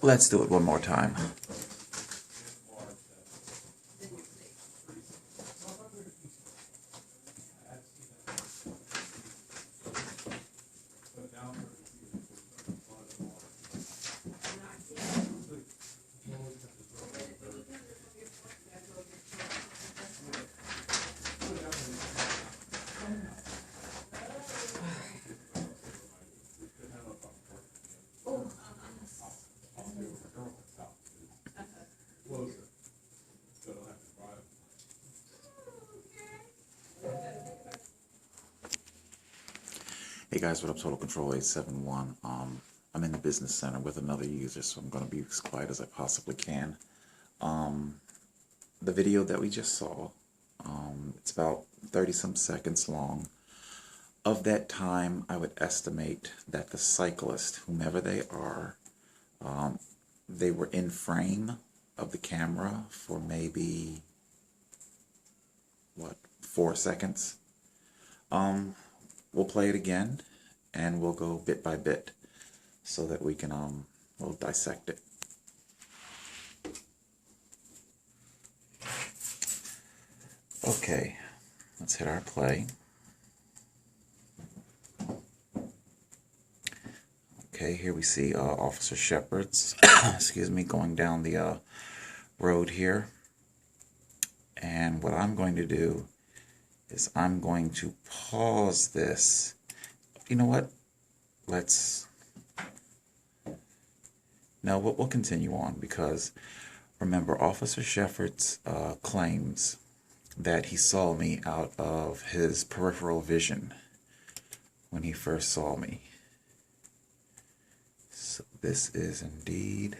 Let's do it one more time. Hey guys, what up? Total Control 871. I'm in the business center with another user, so I'm going to be as quiet as I possibly can. The video that we just saw, it's about 30-some seconds long. Of that time, I would estimate that the cyclist, whomever they are, they were in frame of the camera for maybe, 4 seconds. We'll play it again, and we'll go bit by bit so that we can, we'll dissect it. Okay, let's hit our play. Okay, here we see Officer Sheppard's, excuse me, going down the road here. And what I'm going to do is I'm going to pause this. You know what? We'll continue on, because remember, Officer Sheppard's claims that he saw me out of his peripheral vision when he first saw me. So this is indeed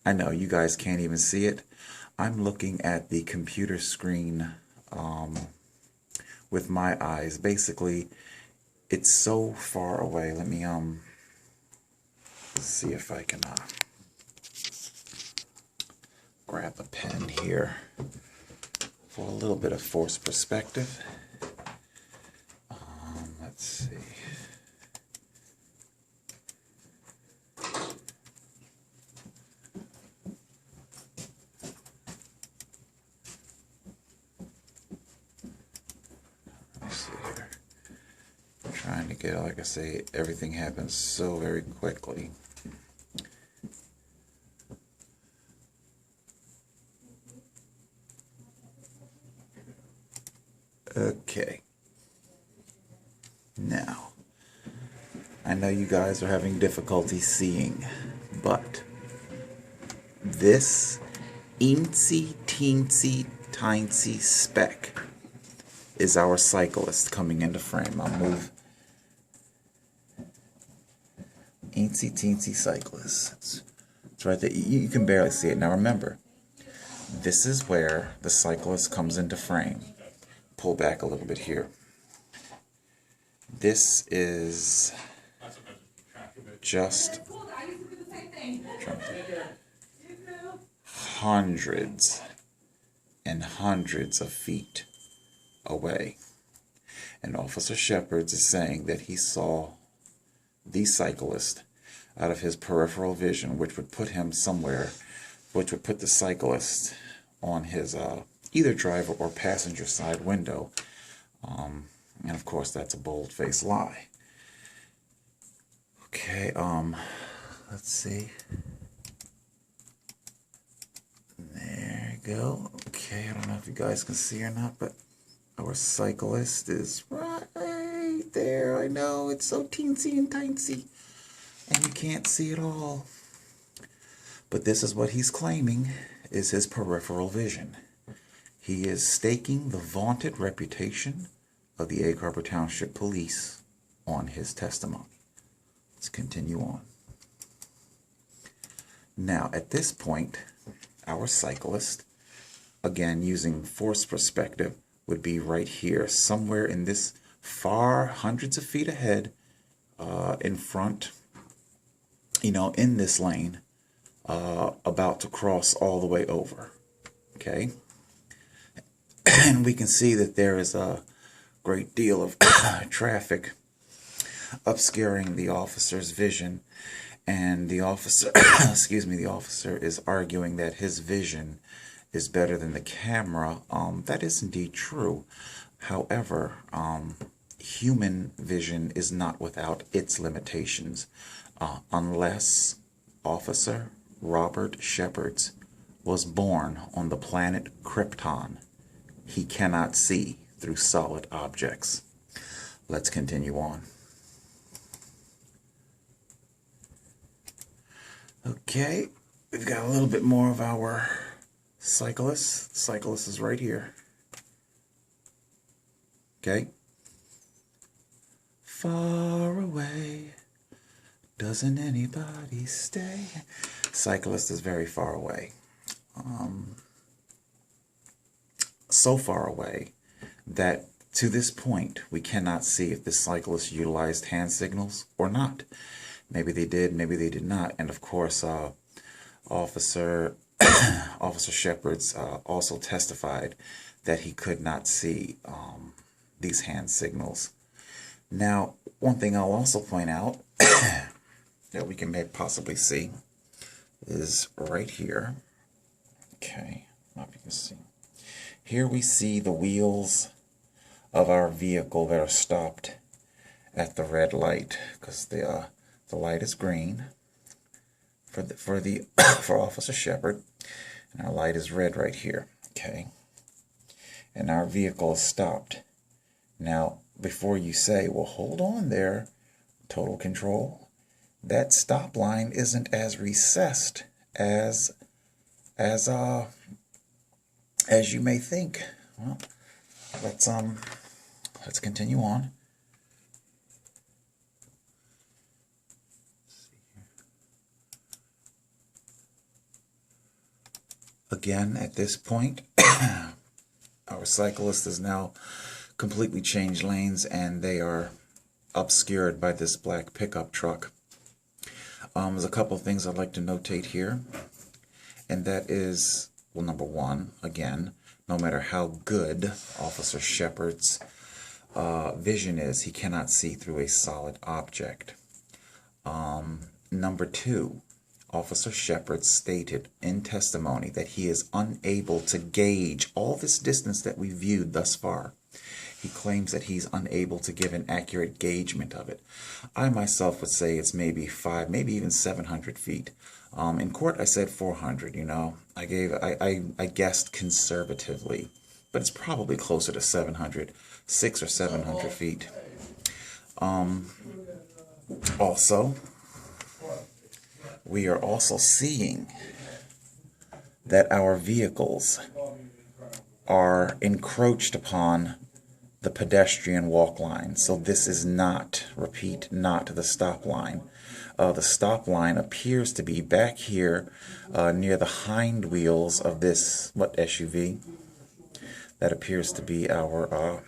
I know you guys can't even see it. I'm looking at the computer screen with my eyes. Basically, it's so far away. Let me see if I can grab a pen here for a little bit of forced perspective. Let's see. Trying to get, like I say, everything happens so very quickly. Okay. Now, I know you guys are having difficulty seeing, but this eensy teensy tiny speck is our cyclist coming into frame. I'll move. Eensy teensy cyclist. It's right there. You can barely see it. Now remember, this is where the cyclist comes into frame. Pull back a little bit here. This is just hundreds and hundreds of feet away. And Officer Sheppard's is saying that he saw the cyclist out of his peripheral vision, which would put him somewhere, which would put the cyclist on his either driver or passenger side window. And of course, that's a bold-faced lie. Okay, let's see. There you go. Okay, I don't know if you guys can see or not, but our cyclist is right there. I know, it's so teensy and tiny, and you can't see it all. But this is what he's claiming is his peripheral vision. He is staking the vaunted reputation of the Egg Harbor Township Police on his testimony. Let's continue on. Now, at this point, our cyclist, again using forced perspective, would be right here, somewhere in this far hundreds of feet ahead, in front, in this lane, about to cross all the way over. Okay? And we can see that there is a great deal of traffic obscuring the officer's vision, and the officer, excuse me, the officer is arguing that his vision is better than the camera. That is indeed true. However, human vision is not without its limitations, unless Officer Robert Sheppard's was born on the planet Krypton. He cannot see through solid objects. Let's continue on. Okay, we've got a little bit more of our cyclist. The cyclist is right here. Okay. Far away, doesn't anybody stay? Cyclist is very far away. So far away that to this point we cannot see if the cyclist utilized hand signals or not. Maybe they did, maybe they did not. And of course, Officer Sheppard's also testified that he could not see these hand signals. Now, one thing I'll also point out that we can possibly see is right here. Okay, I don't know if you can see. Here we see the wheels of our vehicle that are stopped at the red light, because the light is green for Officer Sheppard, and our light is red right here. Okay, and our vehicle is stopped. Now, before you say, well, hold on there, total control, that stop line isn't as recessed as you may think. Well, let's continue on. Again, at this point, our cyclist has now completely changed lanes, and they are obscured by this black pickup truck. There's a couple of things I'd like to notate here, and that is, well, number one, again, no matter how good Officer Sheppard's vision is, he cannot see through a solid object. Number two, Officer Sheppard stated in testimony that he is unable to gauge all this distance that we viewed thus far. He claims that he's unable to give an accurate gaugement of it. I myself would say it's maybe 500, maybe even 700 feet. In court, I said 400. You know, I guessed conservatively, but it's probably closer to 700, 600 or 700 feet. Also, we are also seeing that our vehicles are encroached upon the pedestrian walk line. So this is not, repeat, not the stop line. The stop line appears to be back here near the hind wheels of this, SUV? That appears to be our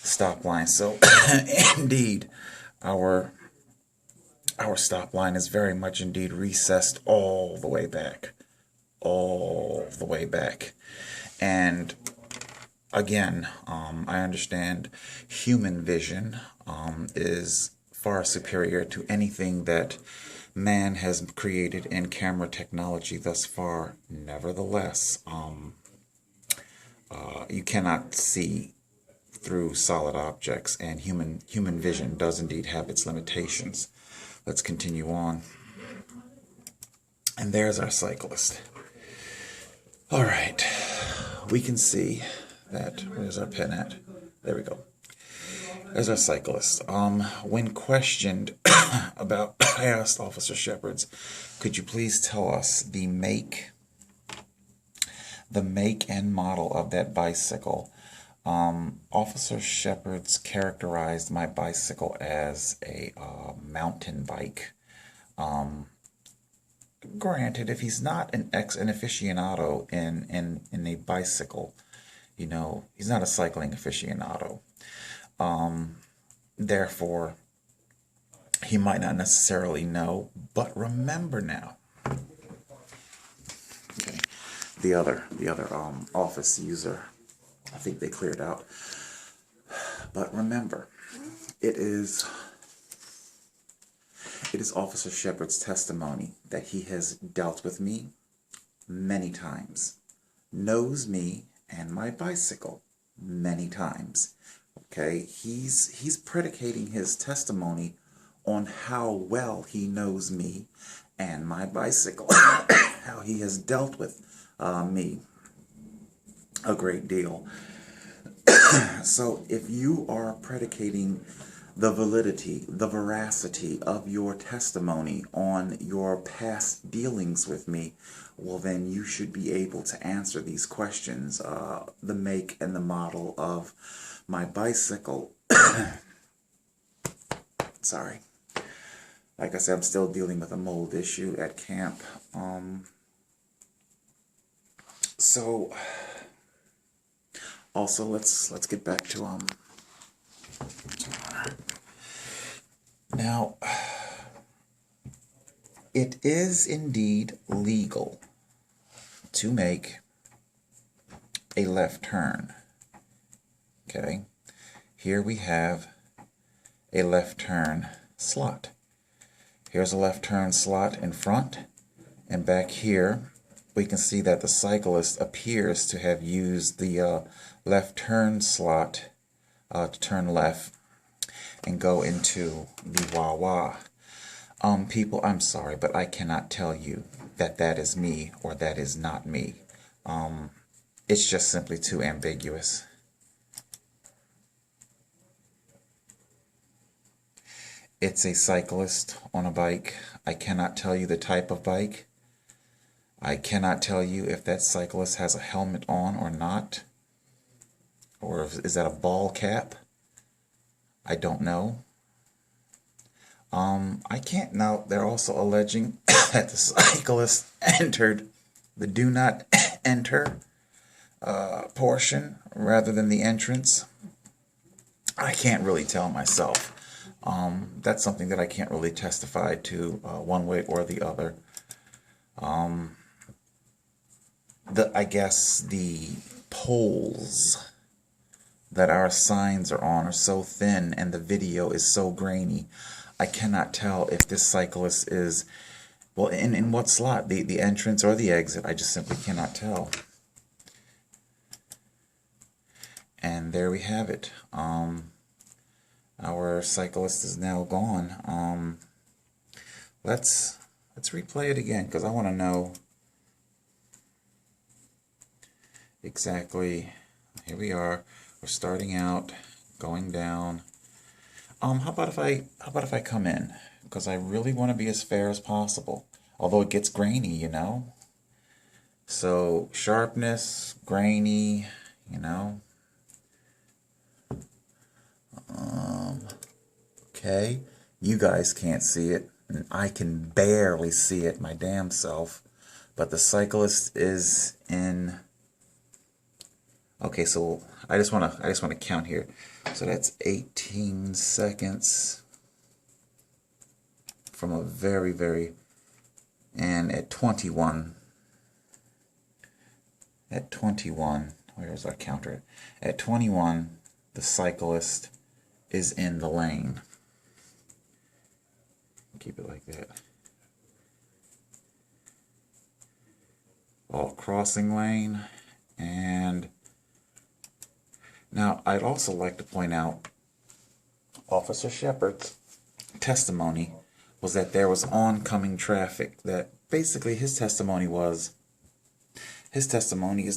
stop line. So indeed, our stop line is very much indeed recessed all the way back. All the way back. And again, I understand human vision is far superior to anything that man has created in camera technology thus far. Nevertheless, you cannot see through solid objects, and human vision does indeed have its limitations. Let's continue on. And there's our cyclist. All right, we can see that. Where's our pen at? There we go. There's our cyclist. When questioned about, I asked Officer Sheppard's, could you please tell us the make and model of that bicycle? Officer Sheppard's characterized my bicycle as a mountain bike. Granted, if he's not an aficionado in a bicycle, you know, he's not a cycling aficionado. Therefore, he might not necessarily know, but remember now. Okay. The other office user, I think they cleared out. But remember, it is It is Officer Sheppard's testimony that he has dealt with me many times, knows me and my bicycle many times. Okay, he's predicating his testimony on how well he knows me and my bicycle, how he has dealt with me a great deal. So if you are predicating the validity, the veracity of your testimony on your past dealings with me, well then you should be able to answer these questions. The make and the model of my bicycle. Sorry. Like I said, I'm still dealing with a mold issue at camp. So also let's get back to now, it is indeed legal to make a left turn. Okay, here we have a left turn slot. Here's a left turn slot in front, and back here we can see that the cyclist appears to have used the left turn slot to turn left and go into the wah-wah. People, I'm sorry, but I cannot tell you that that is me or that is not me. It's just simply too ambiguous. It's a cyclist on a bike. I cannot tell you the type of bike. I cannot tell you if that cyclist has a helmet on or not. Or is that a ball cap? I don't know. I can't. Now, they're also alleging that the cyclist entered the do not enter portion rather than the entrance. I can't really tell myself. That's something that I can't really testify to one way or the other. I guess the poles that our signs are on are so thin and the video is so grainy, I cannot tell if this cyclist is, well, in what slot, the entrance or the exit. I just simply cannot tell. And there we have it. Our cyclist is now gone. Let's replay it again, because I want to know exactly. Here we are. We're starting out, going down. How about if I come in? Because I really want to be as fair as possible. Although it gets grainy, you know. So sharpness, grainy, you know. Okay, you guys can't see it, and I can barely see it, my damn self. But the cyclist is in. Okay, so I just want to count here. So that's 18 seconds from a very, and at 21, where's our counter? At 21, the cyclist is in the lane. Keep it like that. All crossing lane. And now I'd also like to point out Officer Sheppard's testimony was that there was oncoming traffic. That basically his testimony is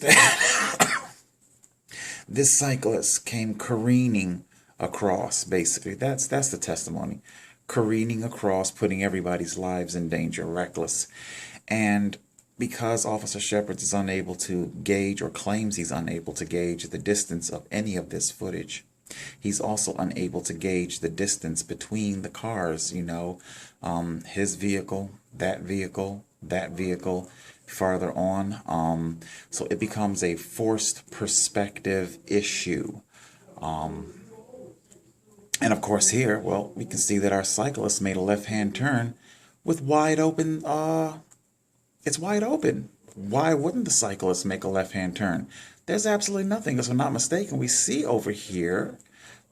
that this cyclist came careening across. Basically, that's the testimony. Careening across, putting everybody's lives in danger, reckless. And because Officer Sheppard is unable to gauge, or claims he's unable to gauge, the distance of any of this footage, he's also unable to gauge the distance between the cars, you know, his vehicle, that vehicle, farther on. So it becomes a forced perspective issue. And of course here, well, we can see that our cyclist made a left-hand turn with wide open, it's wide open. Why wouldn't the cyclist make a left-hand turn? There's absolutely nothing. If I'm not mistaken, we see over here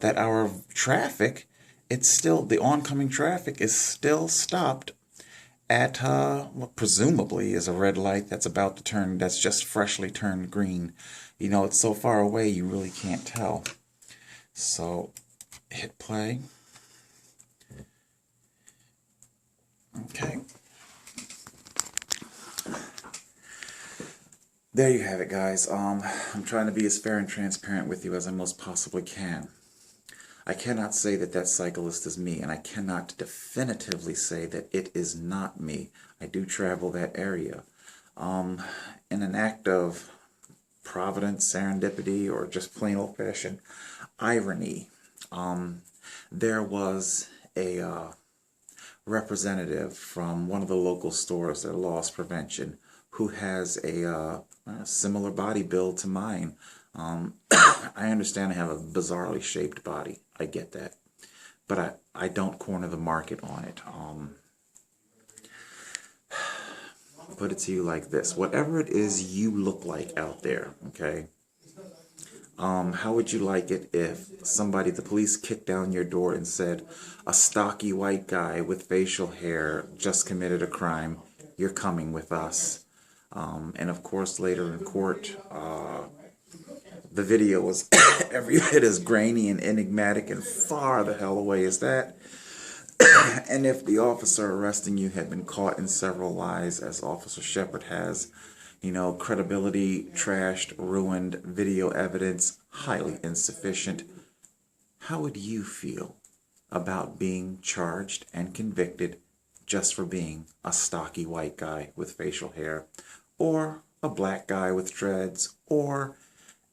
that our traffic it's still, the oncoming traffic is still stopped at what presumably is a red light that's about to turn, that's just freshly turned green. You know, it's so far away you really can't tell. So hit play. Okay. There you have it, guys. I'm trying to be as fair and transparent with you as I most possibly can. I cannot say that that cyclist is me, and I cannot definitively say that it is not me. I do travel that area. In an act of providence, serendipity, or just plain old-fashioned irony, there was a representative from one of the local stores at loss prevention who has a similar body build to mine. I understand I have a bizarrely shaped body. I get that. But I don't corner the market on it. I'll put it to you like this. Whatever it is you look like out there, okay? How would you like it if somebody, the police, kicked down your door and said, a stocky white guy with facial hair just committed a crime, you're coming with us? And of course later in court, the video was every bit as grainy and enigmatic and far the hell away as that. And if the officer arresting you had been caught in several lies, as Officer Sheppard has, you know, credibility trashed, ruined, video evidence highly insufficient, how would you feel about being charged and convicted just for being a stocky white guy with facial hair, or a black guy with dreads, or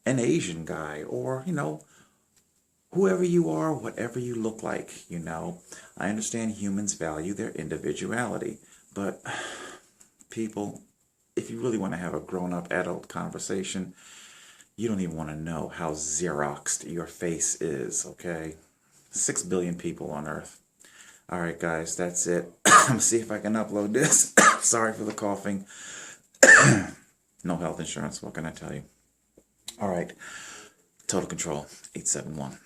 an Asian guy, or, you know, whoever you are, whatever you look like, you know? I understand humans value their individuality, but people, if you really want to have a grown-up adult conversation, you don't even want to know how Xeroxed your face is, okay? 6 billion people on Earth. All right, guys, that's it. I'm going to see if I can upload this. Sorry for the coughing. No health insurance, what can I tell you? All right, Total Control, 871.